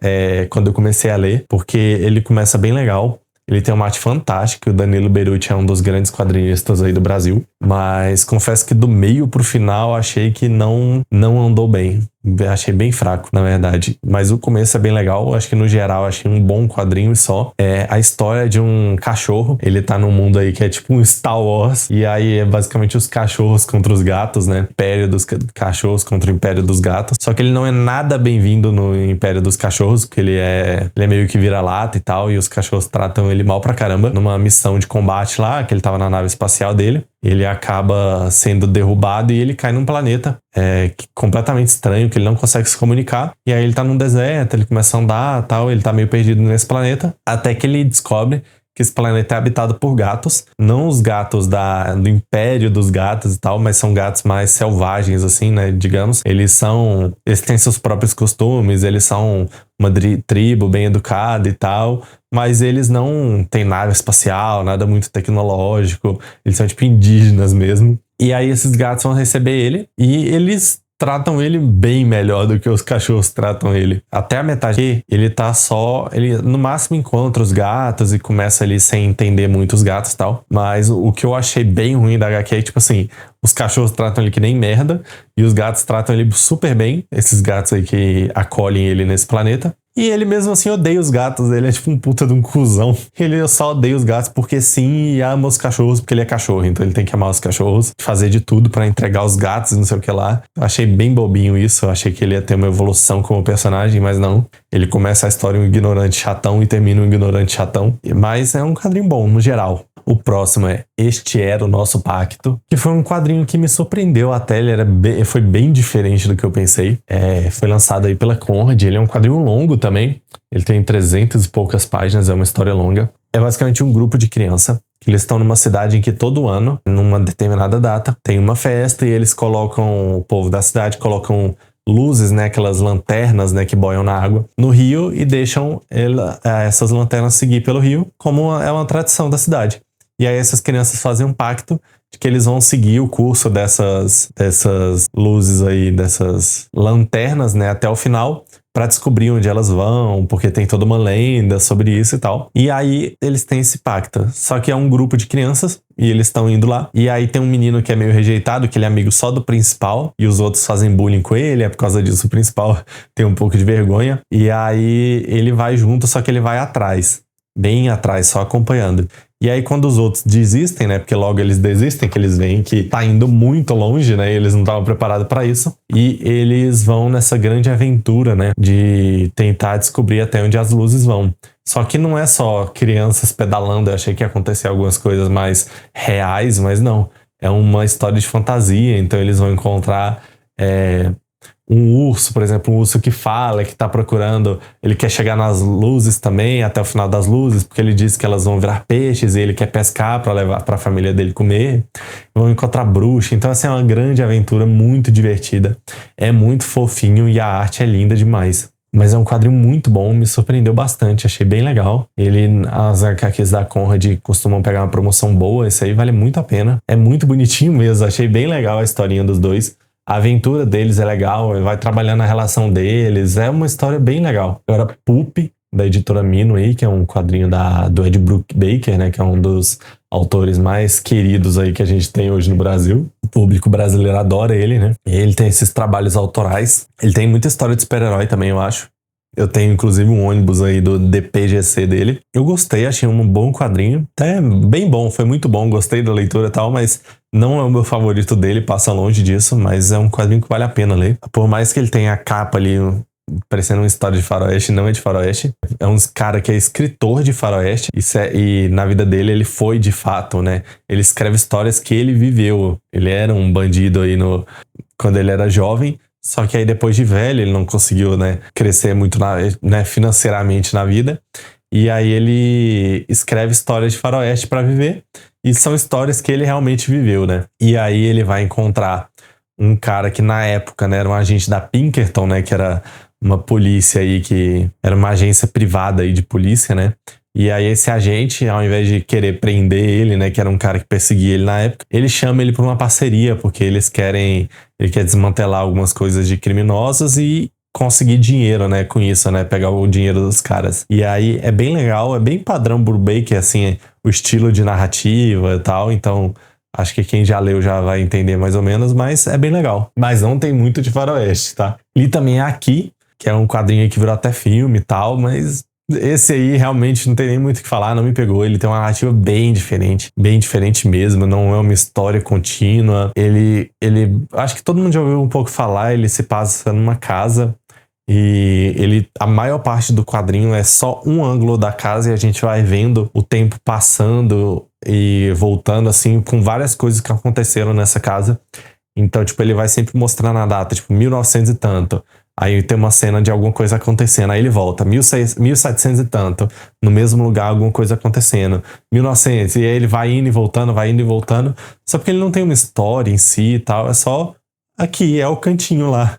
quando eu comecei a ler, porque ele começa bem legal. Ele tem uma arte fantástica, o Danilo Beruti é um dos grandes quadrinistas aí do Brasil, mas confesso que do meio pro final achei que não andou bem. Achei bem fraco, na verdade. Mas o começo é bem legal. Acho que no geral achei um bom quadrinho e só. É a história de um cachorro. Ele tá num mundo aí que é tipo um Star Wars. E aí é basicamente os cachorros contra os gatos, né? Império dos cachorros contra o Império dos Gatos. Só que ele não é nada bem-vindo no Império dos Cachorros, porque ele é meio que vira-lata e tal. E os cachorros tratam ele mal pra caramba. Numa missão de combate lá, que ele tava na nave espacial dele. Ele acaba sendo derrubado e ele cai num planeta completamente estranho, que ele não consegue se comunicar. E aí ele tá num deserto, ele começa a andar tal, ele tá meio perdido nesse planeta, até que ele descobre que esse planeta é habitado por gatos. Não os gatos do Império dos Gatos e tal, mas são gatos mais selvagens, assim, né, digamos. Eles têm seus próprios costumes, eles são uma tribo bem educada e tal, mas eles não têm nave espacial, nada muito tecnológico, eles são tipo indígenas mesmo. E aí esses gatos vão receber ele e eles tratam ele bem melhor do que os cachorros tratam ele. Até a metade ele tá ele no máximo encontra os gatos e começa ali sem entender muito os gatos e tal, mas o que eu achei bem ruim da HQ é tipo assim, os cachorros tratam ele que nem merda e os gatos tratam ele super bem, esses gatos aí que acolhem ele nesse planeta. E ele mesmo assim odeia os gatos, ele é tipo um puta de um cuzão. Ele só odeia os gatos porque sim e ama os cachorros porque ele é cachorro, então ele tem que amar os cachorros, fazer de tudo pra entregar os gatos e não sei o que lá. Eu achei bem bobinho isso, eu achei que ele ia ter uma evolução como personagem, mas não. Ele começa a história um ignorante chatão e termina um ignorante chatão. Mas é um quadrinho bom, no geral. O próximo é Este Era o Nosso Pacto, que foi um quadrinho que me surpreendeu até, ele foi bem diferente do que eu pensei. Foi lançado aí pela Conrad, ele é um quadrinho longo também, ele tem 300 e poucas páginas, é uma história longa. É basicamente um grupo de criança, que eles estão numa cidade em que todo ano, numa determinada data, tem uma festa e eles colocam, o povo da cidade colocam luzes, né, aquelas lanternas, né, que boiam na água, no rio e deixam essas lanternas seguir pelo rio, como é uma tradição da cidade. E aí essas crianças fazem um pacto de que eles vão seguir o curso dessas luzes aí, dessas lanternas, né, até o final, pra descobrir onde elas vão, porque tem toda uma lenda sobre isso e tal. E aí eles têm esse pacto. Só que é um grupo de crianças e eles estão indo lá. E aí tem um menino que é meio rejeitado, que ele é amigo só do principal, e os outros fazem bullying com ele, é por causa disso o principal tem um pouco de vergonha. E aí ele vai junto, só que ele vai atrás, bem atrás, só acompanhando. E aí quando os outros desistem, né, porque logo eles desistem, que eles veem que tá indo muito longe, né, e eles não estavam preparados para isso, e eles vão nessa grande aventura, né, de tentar descobrir até onde as luzes vão. Só que não é só crianças pedalando, eu achei que ia acontecer algumas coisas mais reais, mas não. É uma história de fantasia, então eles vão encontrar um urso, por exemplo, um urso que fala, que tá procurando, ele quer chegar nas luzes também, até o final das luzes, porque ele diz que elas vão virar peixes e ele quer pescar para levar para a família dele comer. Vão encontrar bruxa, então assim, é uma grande aventura, muito divertida. É muito fofinho e a arte é linda demais. Mas é um quadrinho muito bom, me surpreendeu bastante, achei bem legal. As HQs da Conrad costumam pegar uma promoção boa, esse aí vale muito a pena. É muito bonitinho mesmo, achei bem legal a historinha dos dois. A aventura deles é legal, vai trabalhando a relação deles, é uma história bem legal. Agora, Poop, da editora Mino aí, que é um quadrinho do Ed Brubaker, né, que é um dos autores mais queridos aí que a gente tem hoje no Brasil. O público brasileiro adora ele, né? Ele tem esses trabalhos autorais. Ele tem muita história de super-herói também, eu acho. Eu tenho, inclusive, um ônibus aí do DPGC dele. Eu gostei, achei um bom quadrinho. Até bem bom, foi muito bom, gostei da leitura e tal, mas não é o meu favorito dele, passa longe disso, mas é um quadrinho que vale a pena ler. Por mais que ele tenha a capa ali parecendo uma história de faroeste, não é de faroeste. É um cara que é escritor de faroeste e na vida dele ele foi de fato, né? Ele escreve histórias que ele viveu. Ele era um bandido aí quando ele era jovem, só que aí depois de velho ele não conseguiu, né, crescer muito financeiramente na vida. E aí ele escreve histórias de faroeste para viver. E são histórias que ele realmente viveu, né? E aí ele vai encontrar um cara que na época, né, era um agente da Pinkerton, né, que era uma polícia aí, que era uma agência privada aí de polícia, né? E aí esse agente, ao invés de querer prender ele, né, que era um cara que perseguia ele na época, ele chama ele para uma parceria, porque ele quer desmantelar algumas coisas de criminosos e conseguir dinheiro, né, com isso, né, pegar o dinheiro dos caras. E aí é bem legal, é bem padrão Brubaker, assim, o estilo de narrativa e tal, então acho que quem já leu já vai entender mais ou menos, mas é bem legal. Mas não tem muito de faroeste, tá? Li também Aqui, que é um quadrinho que virou até filme e tal, mas esse aí realmente não tem nem muito o que falar, não me pegou. Ele tem uma narrativa bem diferente mesmo, não é uma história contínua. Ele acho que todo mundo já ouviu um pouco falar, ele se passa numa casa e a maior parte do quadrinho é só um ângulo da casa e a gente vai vendo o tempo passando e voltando, assim, com várias coisas que aconteceram nessa casa. Então, tipo, ele vai sempre mostrando a data, tipo, 1900 e tanto. Aí tem uma cena de alguma coisa acontecendo, aí ele volta, 1700 e tanto, no mesmo lugar alguma coisa acontecendo, 1900, e aí ele vai indo e voltando, só porque ele não tem uma história em si e tal, é só aqui, é o cantinho lá.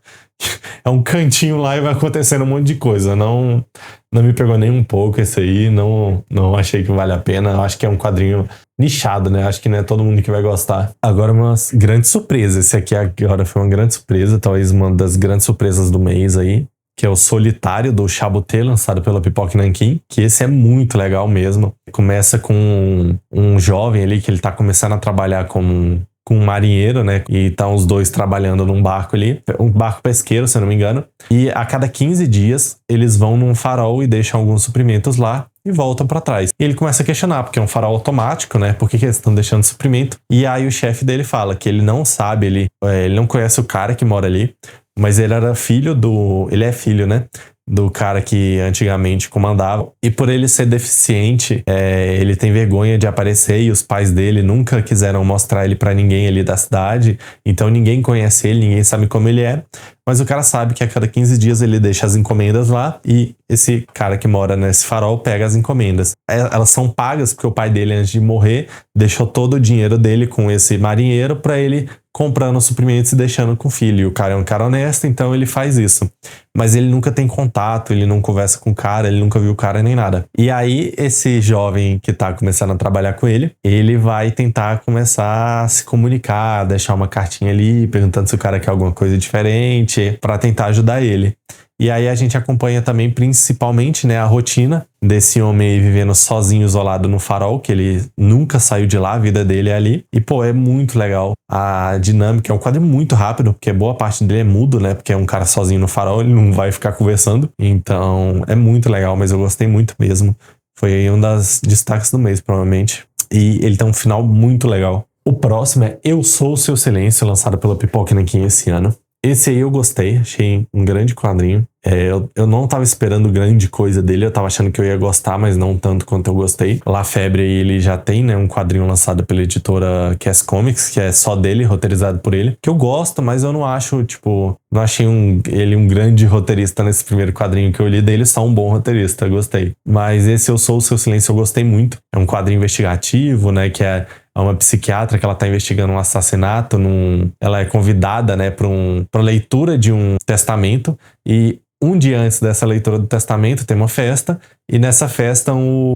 É um cantinho lá e vai acontecendo um monte de coisa. Não me pegou nem um pouco esse aí, não achei que vale a pena. Eu acho que é um quadrinho nichado, né? Acho que não é todo mundo que vai gostar. Agora, uma grande surpresa. Esse aqui agora foi uma grande surpresa, talvez uma das grandes surpresas do mês aí, que é o Solitário, do Chaboté, lançado pela Pipoca Nanquim, que esse é muito legal mesmo. Começa com um jovem ali que ele tá começando a trabalhar com um marinheiro, né? E tá os dois trabalhando num barco ali, um barco pesqueiro, se eu não me engano. E a cada 15 dias, eles vão num farol e deixam alguns suprimentos lá e voltam pra trás. E ele começa a questionar, porque é um farol automático, né? Por que eles estão deixando suprimento? E aí o chefe dele fala que ele não sabe, ele não conhece o cara que mora ali, mas ele é filho, né? Do cara que antigamente comandava. E por ele ser deficiente, ele tem vergonha de aparecer e os pais dele nunca quiseram mostrar ele pra ninguém ali da cidade. Então ninguém conhece ele, ninguém sabe como ele é. Mas o cara sabe que a cada 15 dias ele deixa as encomendas lá e esse cara que mora nesse farol pega as encomendas. Elas são pagas porque o pai dele, antes de morrer, deixou todo o dinheiro dele com esse marinheiro pra ele comprando suprimentos e deixando com o filho. E o cara é um cara honesto, então ele faz isso. Mas ele nunca tem contato, ele não conversa com o cara, ele nunca viu o cara nem nada. E aí, esse jovem que tá começando a trabalhar com ele vai tentar começar a se comunicar, deixar uma cartinha ali, perguntando se o cara quer alguma coisa diferente, pra tentar ajudar ele. E aí a gente acompanha também, principalmente, né, a rotina desse homem aí vivendo sozinho, isolado no farol, que ele nunca saiu de lá, a vida dele é ali. E, pô, é muito legal a dinâmica. É um quadro muito rápido, porque boa parte dele é mudo, né? Porque é um cara sozinho no farol, ele não vai ficar conversando. Então, é muito legal, mas eu gostei muito mesmo. Foi aí um dos destaques do mês, provavelmente. E ele tem um final muito legal. O próximo é Eu Sou o Seu Silêncio, lançado pela Pipoca Nanquim esse ano. Esse aí eu gostei, achei um grande quadrinho. Eu não tava esperando grande coisa dele, eu tava achando que eu ia gostar, mas não tanto quanto eu gostei. La Febre, ele já tem, né, um quadrinho lançado pela editora Cass Comics, que é só dele, roteirizado por ele, que eu gosto, mas eu não acho, tipo, não achei ele um grande roteirista nesse primeiro quadrinho que eu li dele, só um bom roteirista, gostei. Mas esse Eu Sou o Seu Silêncio eu gostei muito. É um quadrinho investigativo, né, que é uma psiquiatra que ela tá investigando um assassinato, ela é convidada, né, pra leitura de um testamento, e um dia antes dessa leitura do testamento tem uma festa, e nessa festa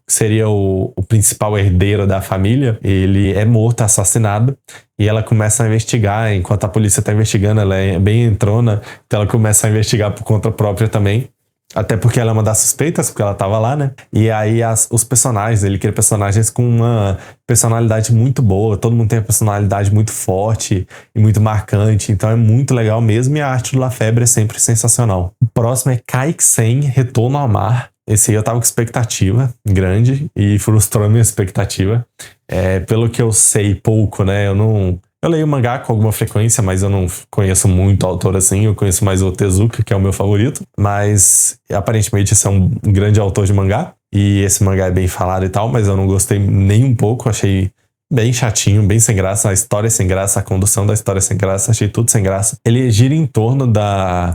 seria o principal herdeiro da família, ele é morto, assassinado, e ela começa a investigar, enquanto a polícia tá investigando, ela é bem entrona, então ela começa a investigar por conta própria também. Até porque ela é uma das suspeitas, porque ela tava lá, né? E aí os personagens, ele cria personagens com uma personalidade muito boa. Todo mundo tem uma personalidade muito forte e muito marcante. Então é muito legal mesmo. E a arte do La Febre é sempre sensacional. O próximo é Caixen, Retorno ao Mar. Esse aí eu tava com expectativa grande e frustrou a minha expectativa. Pelo que eu sei pouco, né? Eu leio mangá com alguma frequência, mas eu não conheço muito o autor assim. Eu conheço mais o Tezuka, que é o meu favorito. Mas, aparentemente, esse é um grande autor de mangá. E esse mangá é bem falado e tal, mas eu não gostei nem um pouco. Achei bem chatinho, bem sem graça. A história é sem graça, a condução da história é sem graça. Achei tudo sem graça. Ele gira em torno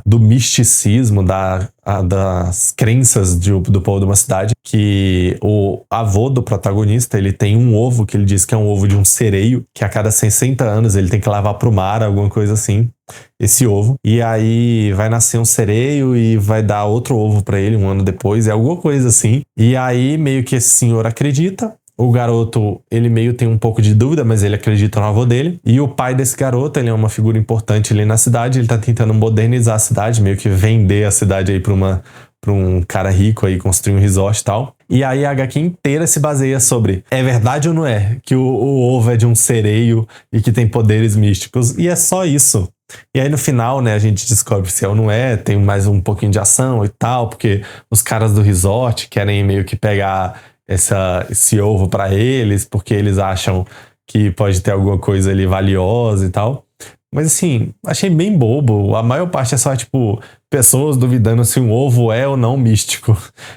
do misticismo, das crenças do povo de uma cidade, que o avô do protagonista, ele tem um ovo que ele diz que é um ovo de um sereio, que a cada 60 anos ele tem que lavar pro mar, alguma coisa assim, esse ovo. E aí vai nascer um sereio e vai dar outro ovo pra ele um ano depois, é alguma coisa assim. E aí meio que esse senhor acredita. O garoto, ele meio tem um pouco de dúvida, mas ele acredita no avô dele. E o pai desse garoto, ele é uma figura importante ali na cidade. Ele tá tentando modernizar a cidade, meio que vender a cidade aí pra um cara rico aí, construir um resort e tal. E aí a HQ inteira se baseia sobre é verdade ou não é que o ovo é de um sereio e que tem poderes místicos. E é só isso. E aí no final, né, a gente descobre se é ou não é, tem mais um pouquinho de ação e tal, porque os caras do resort querem meio que pegar esse ovo pra eles, porque eles acham que pode ter alguma coisa ali valiosa e tal. Mas assim, achei bem bobo. A maior parte é só, tipo, pessoas duvidando se um ovo é ou não místico.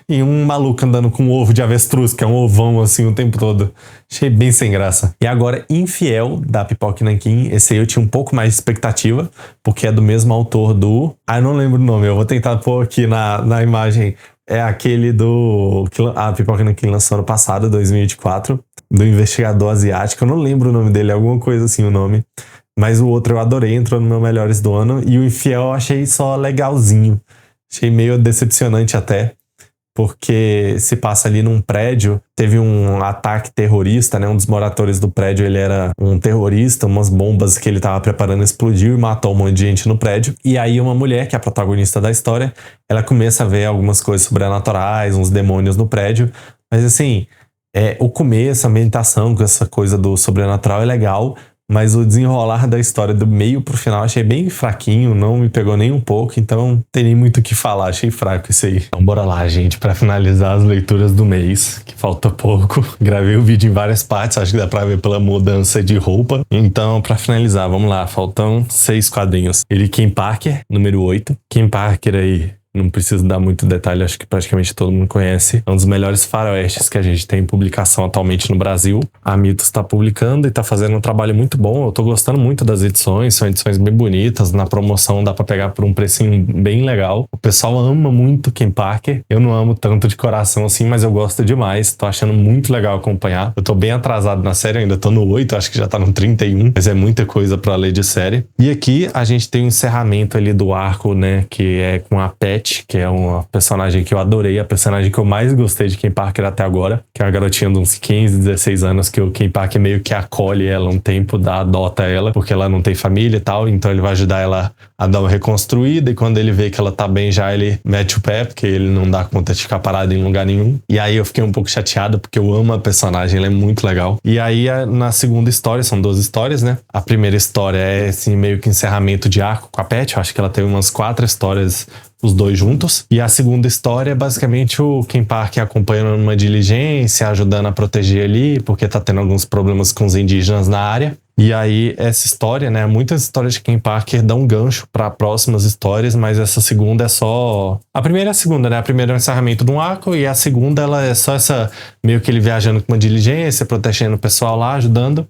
E um maluco andando com um ovo de avestruz, que é um ovão assim o tempo todo. Achei bem sem graça. E agora, Infiel, da Pipoca Nanquim. Esse aí eu tinha um pouco mais de expectativa, porque é do mesmo autor do... eu não lembro o nome, eu vou tentar pôr aqui na imagem. É aquele que a Pipoca Nanquim lançou ano passado, 2024, do investigador asiático. Eu não lembro o nome dele, alguma coisa assim o nome. Mas o outro eu adorei, entrou no meu Melhores do Ano. E o Infiel eu achei só legalzinho. Achei meio decepcionante até. Porque se passa ali num prédio, teve um ataque terrorista, né? Um dos moradores do prédio, ele era um terrorista, umas bombas que ele tava preparando explodiu e matou um monte de gente no prédio. E aí uma mulher, que é a protagonista da história, ela começa a ver algumas coisas sobrenaturais, uns demônios no prédio. Mas assim, o começo, a ambientação com essa coisa do sobrenatural é legal, mas o desenrolar da história do meio pro final achei bem fraquinho, não me pegou nem um pouco, então não tem nem muito o que falar, achei fraco isso aí. Então bora lá, gente, pra finalizar as leituras do mês, que falta pouco. Gravei o vídeo em várias partes, acho que dá pra ver pela mudança de roupa. Então, pra finalizar, vamos lá, faltam 6 quadrinhos. Kim Parker, número 8. Kim Parker aí, não preciso dar muito detalhe, acho que praticamente todo mundo conhece. É um dos melhores faroestes que a gente tem em publicação atualmente no Brasil. A Mitos está publicando e está fazendo um trabalho muito bom. Eu tô gostando muito das edições, são edições bem bonitas. Na promoção dá para pegar por um precinho bem legal. O pessoal ama muito Kim Parker. Eu não amo tanto de coração assim, mas eu gosto demais. Tô achando muito legal acompanhar. Eu tô bem atrasado na série, ainda tô no 8, acho que já tá no 31, mas é muita coisa para ler de série. E aqui a gente tem o encerramento ali do arco, né, que é com a Pet, Pat, que é uma personagem que eu adorei, a personagem que eu mais gostei de Ken Parker até agora, que é uma garotinha de uns 15, 16 anos, que o Ken Parker meio que acolhe ela um tempo, adota ela, porque ela não tem família e tal, então ele vai ajudar ela a dar uma reconstruída, e quando ele vê que ela tá bem já, ele mete o pé, porque ele não dá conta de ficar parado em lugar nenhum. E aí eu fiquei um pouco chateado, porque eu amo a personagem, ela é muito legal. E aí na segunda história, são 2 histórias, né? A primeira história é assim, meio que encerramento de arco com a Pat, eu acho que ela teve umas 4 histórias, os 2 juntos. E a segunda história é basicamente o Ken Parker acompanhando uma diligência, ajudando a proteger ali, porque tá tendo alguns problemas com os indígenas na área. E aí essa história, né, muitas histórias de Ken Parker dão um gancho para próximas histórias, mas essa segunda é só... A primeira é a segunda, né? A primeira é o encerramento de um arco, e a segunda ela é só essa, meio que ele viajando com uma diligência, protegendo o pessoal lá, ajudando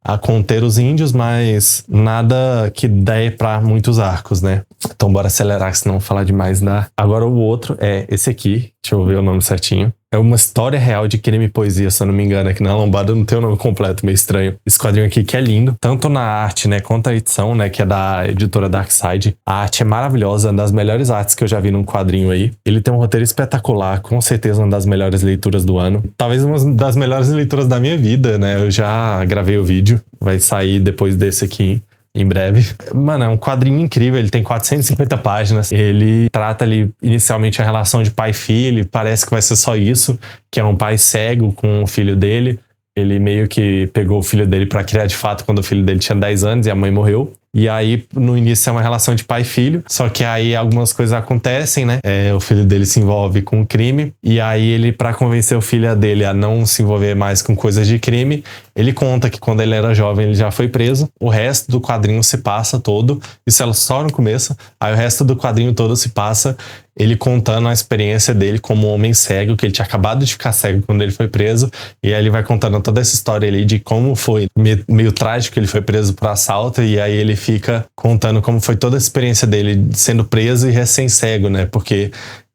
a conter os índios, mas nada que dê pra muitos arcos, né? Então bora acelerar, senão falar demais dá. Agora o outro é esse aqui, deixa eu ver o nome certinho. É uma história real de crime e poesia, se eu não me engano, aqui na Lombada não tem o nome completo, meio estranho. Esse quadrinho aqui que é lindo, tanto na arte, né, quanto a edição, né, que é da editora Darkside. A arte é maravilhosa, uma das melhores artes que eu já vi num quadrinho aí. Ele tem um roteiro espetacular, com certeza uma das melhores leituras do ano. Talvez uma das melhores leituras da minha vida, né, eu já gravei o vídeo, vai sair depois desse aqui. Em breve. Mano, é um quadrinho incrível, ele tem 450 páginas. Ele trata ali inicialmente a relação de pai e filho, parece que vai ser só isso, que é um pai cego com o filho dele. Ele meio que pegou o filho dele pra criar de fato quando o filho dele tinha 10 anos e a mãe morreu. E aí, no início, é uma relação de pai e filho. Só que aí algumas coisas acontecem, né? O filho dele se envolve com crime. E aí ele, pra convencer o filho dele a não se envolver mais com coisas de crime, ele conta que quando ele era jovem ele já foi preso. O resto do quadrinho se passa todo. Isso é só no começo. Aí o resto do quadrinho todo se passa ele contando a experiência dele como homem cego, que ele tinha acabado de ficar cego quando ele foi preso. E aí ele vai contando toda essa história ali de como foi meio trágico, ele foi preso por assalto. E aí ele fica contando como foi toda a experiência dele sendo preso e recém-cego, né? Porque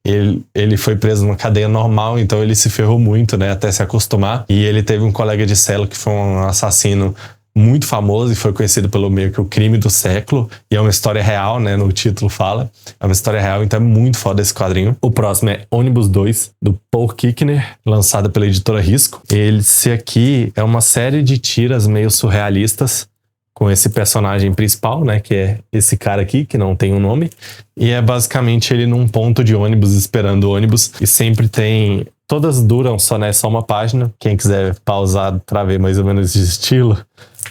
ele foi preso numa cadeia normal, então ele se ferrou muito, né? Até se acostumar. E ele teve um colega de cela que foi um assassino muito famoso e foi conhecido pelo meio que o crime do século. E é uma história real, né? No título fala. É uma história real, então é muito foda esse quadrinho. O próximo é Ônibus 2, do Paul Kickner, lançado pela editora Risco. Esse aqui é uma série de tiras meio surrealistas com esse personagem principal, né, que é esse cara aqui, que não tem um nome, e é basicamente ele num ponto de ônibus, esperando o ônibus, e sempre tem... Todas duram só, né, só uma página, quem quiser pausar pra ver mais ou menos esse estilo,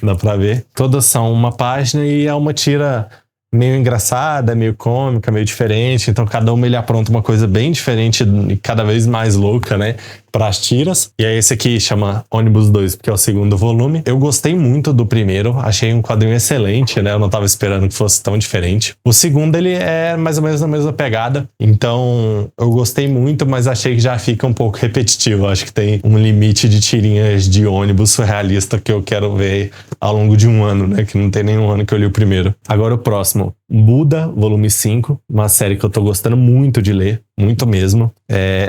dá pra ver. Todas são uma página e é uma tira meio engraçada, meio cômica, meio diferente, então cada uma ele apronta uma coisa bem diferente e cada vez mais louca, né, para as tiras. E aí esse aqui chama Ônibus 2, porque é o segundo volume. Eu gostei muito do primeiro, achei um quadrinho excelente, né, eu não tava esperando que fosse tão diferente. O segundo ele é mais ou menos na mesma pegada, então eu gostei muito, mas achei que já fica um pouco repetitivo. Acho que tem um limite de tirinhas de ônibus surrealista que eu quero ver ao longo de um ano, né, que não tem nenhum ano que eu li o primeiro. Agora o próximo, Buda, volume 5, uma série que eu tô gostando muito de ler, muito mesmo.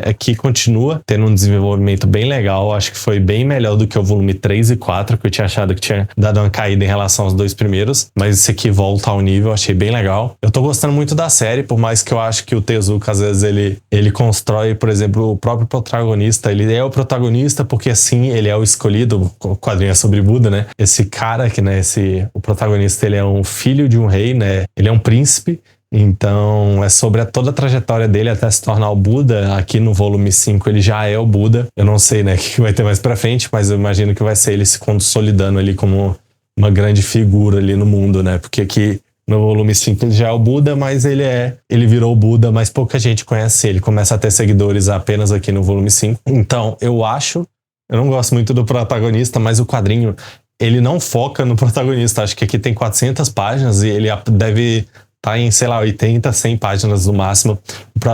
Aqui continua tendo um desenvolvimento bem legal, acho que foi bem melhor do que o volume 3 e 4, que eu tinha achado que tinha dado uma caída em relação aos 2 primeiros, mas esse aqui volta ao nível, achei bem legal. Eu tô gostando muito da série, por mais que eu acho que o Tezuka, às vezes, ele constrói, por exemplo, o próprio protagonista, ele é o protagonista porque, assim, ele é o escolhido, o quadrinho é sobre Buda, né? Esse cara que, né, o protagonista, ele é um filho de um rei, né? Ele é um príncipe. Então é sobre toda a trajetória dele até se tornar o Buda. Aqui no volume 5 ele já é o Buda. Eu não sei, né, o que vai ter mais pra frente, mas eu imagino que vai ser ele se consolidando ali como uma grande figura ali no mundo, né? Porque aqui no volume 5 ele já é o Buda, mas ele virou o Buda, mas pouca gente conhece ele. Começa a ter seguidores apenas aqui no volume 5. Então eu não gosto muito do protagonista, mas o quadrinho ele não foca no protagonista. Acho que aqui tem 400 páginas e ele deve tá em, sei lá, 80, 100 páginas no máximo.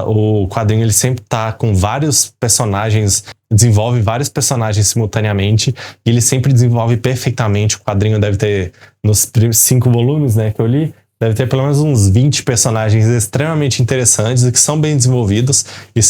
O quadrinho ele sempre tá com vários personagens, desenvolve vários personagens simultaneamente e ele sempre desenvolve perfeitamente. O quadrinho deve ter, nos 5 volumes, né, que eu li, deve ter pelo menos uns 20 personagens extremamente interessantes e que são bem desenvolvidos e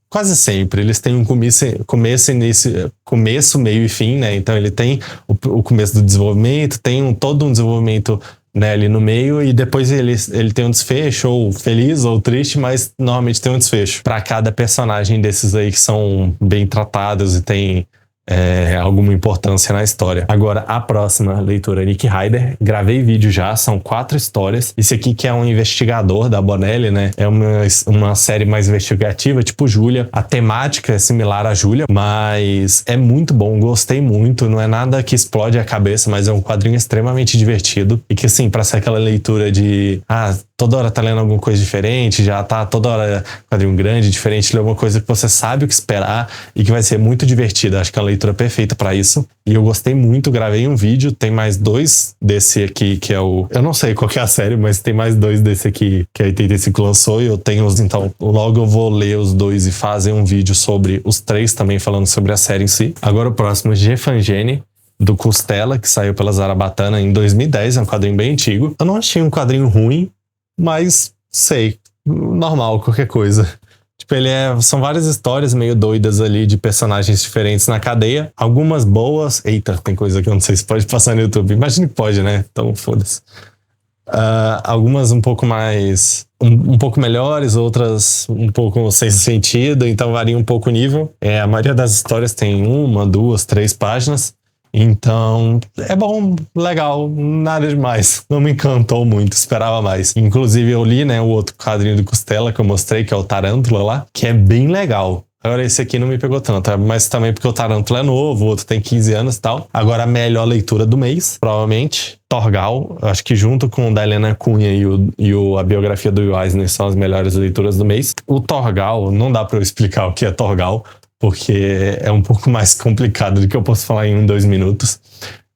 quase sempre eles têm um começo, início, começo, meio e fim, né? Então ele tem o começo do desenvolvimento, tem todo um desenvolvimento né, ali no meio, e depois ele tem um desfecho, ou feliz ou triste, mas normalmente tem um desfecho para cada personagem desses aí que são bem tratados e tem alguma importância na história. Agora, a próxima leitura, Nick Ryder. Gravei vídeo já, são 4 histórias. Esse aqui que é um investigador da Bonelli, né? É uma série mais investigativa, tipo Júlia. A temática é similar a Júlia, mas é muito bom, gostei muito. Não é nada que explode a cabeça, mas é um quadrinho extremamente divertido. E que, assim, pra ser aquela leitura de... toda hora tá lendo alguma coisa diferente, já tá toda hora quadrinho grande, diferente, ler uma coisa que você sabe o que esperar e que vai ser muito divertida. Acho que é uma leitura perfeita pra isso. E eu gostei muito, gravei um vídeo, tem mais 2 desse aqui, que é o... Eu não sei qual que é a série, mas tem mais 2 desse aqui, que a 85 lançou, e eu tenho os... Então, logo eu vou ler os 2 e fazer um vídeo sobre os 3 também, falando sobre a série em si. Agora o próximo, Gefangene, do Costela, que saiu pela Zarabatana em 2010, é um quadrinho bem antigo. Eu não achei um quadrinho ruim, mas sei, normal, qualquer coisa. Tipo, são várias histórias meio doidas ali de personagens diferentes na cadeia. Algumas boas. Eita, tem coisa que eu não sei se pode passar no YouTube. Imagina que pode, né? Então, foda-se. Algumas um pouco mais... Um pouco melhores, outras um pouco sem sentido. Então, varia um pouco o nível. A maioria das histórias tem 1, 2, 3 páginas. Então, é bom, legal, nada demais. Não me encantou muito, esperava mais. Inclusive, eu li, né, o outro quadrinho do Costela que eu mostrei, que é o Tarântula lá, que é bem legal. Agora, esse aqui não me pegou tanto, mas também porque o Tarântula é novo, o outro tem 15 anos e tal. Agora, a melhor leitura do mês, provavelmente, Torgal. Acho que junto com o da Helena Cunha e a biografia do Will Eisner são as melhores leituras do mês. O Torgal, não dá pra eu explicar o que é Torgal, porque é um pouco mais complicado do que eu posso falar em 2 minutos.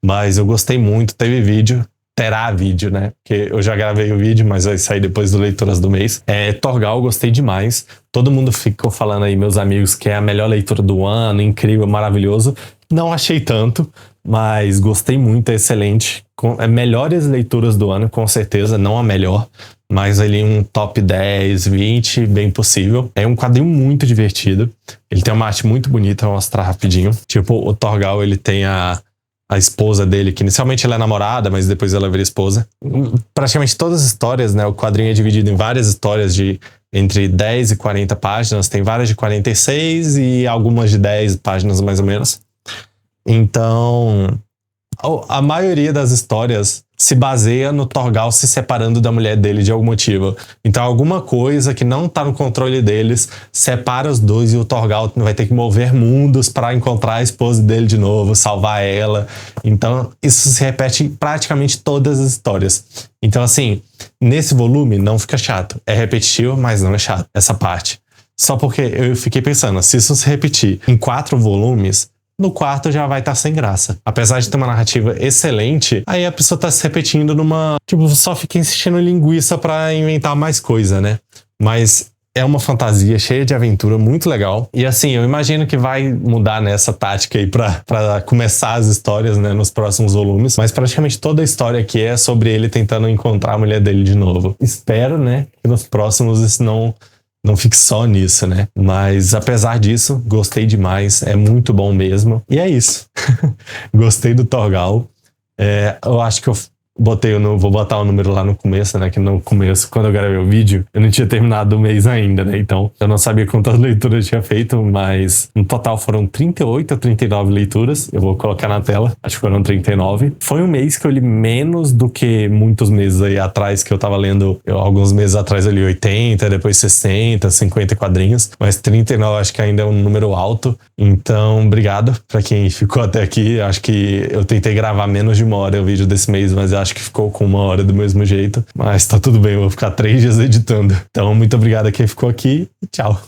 Mas eu gostei muito, teve vídeo, terá vídeo, né? Porque eu já gravei o vídeo, mas vai sair depois do Leituras do Mês. Torgal, gostei demais. Todo mundo ficou falando aí, meus amigos, que é a melhor leitura do ano, incrível, maravilhoso. Não achei tanto, mas gostei muito, é excelente. Melhores leituras do ano, com certeza, não a melhor. Mas ali um top 10, 20, bem possível. É um quadrinho muito divertido. Ele tem uma arte muito bonita, vou mostrar rapidinho. Tipo, o Torgal, ele tem a esposa dele, que inicialmente ela é namorada, mas depois ela vira esposa. Praticamente todas as histórias, né? O quadrinho é dividido em várias histórias de entre 10 e 40 páginas. Tem várias de 46 e algumas de 10 páginas, mais ou menos. Então, a maioria das histórias se baseia no Torgal se separando da mulher dele de algum motivo. Então, alguma coisa que não tá no controle deles separa os dois e o Torgal vai ter que mover mundos para encontrar a esposa dele de novo, salvar ela. Então, isso se repete em praticamente todas as histórias. Então, assim, nesse volume não fica chato. É repetitivo, mas não é chato, essa parte. Só porque eu fiquei pensando, se isso se repetir em 4 volumes, no quarto já vai estar sem graça. Apesar de ter uma narrativa excelente, aí a pessoa tá se repetindo numa... Tipo, só fica insistindo em linguiça pra inventar mais coisa, né? Mas é uma fantasia cheia de aventura, muito legal. E assim, eu imagino que vai mudar nessa tática aí pra começar as histórias, né, nos próximos volumes. Mas praticamente toda a história aqui é sobre ele tentando encontrar a mulher dele de novo. Espero, né, que nos próximos isso não fique só nisso, né? Mas apesar disso, gostei demais. É muito bom mesmo. E é isso. Gostei do Torgal. Eu acho que eu vou botar o número lá no começo, né? Que no começo, quando eu gravei o vídeo, eu não tinha terminado o mês ainda, né? Então, eu não sabia quantas leituras eu tinha feito, mas no total foram 38 ou 39 leituras. Eu vou colocar na tela. Acho que foram 39. Foi um mês que eu li menos do que muitos meses aí atrás, que eu tava lendo. Alguns meses atrás eu li 80, depois 60, 50 quadrinhos. Mas 39 acho que ainda é um número alto. Então, obrigado pra quem ficou até aqui. Acho que eu tentei gravar menos de 1 hora o vídeo desse mês, mas eu acho que ficou com 1 hora do mesmo jeito. Mas tá tudo bem, eu vou ficar 3 dias editando. Então, muito obrigado a quem ficou aqui e tchau.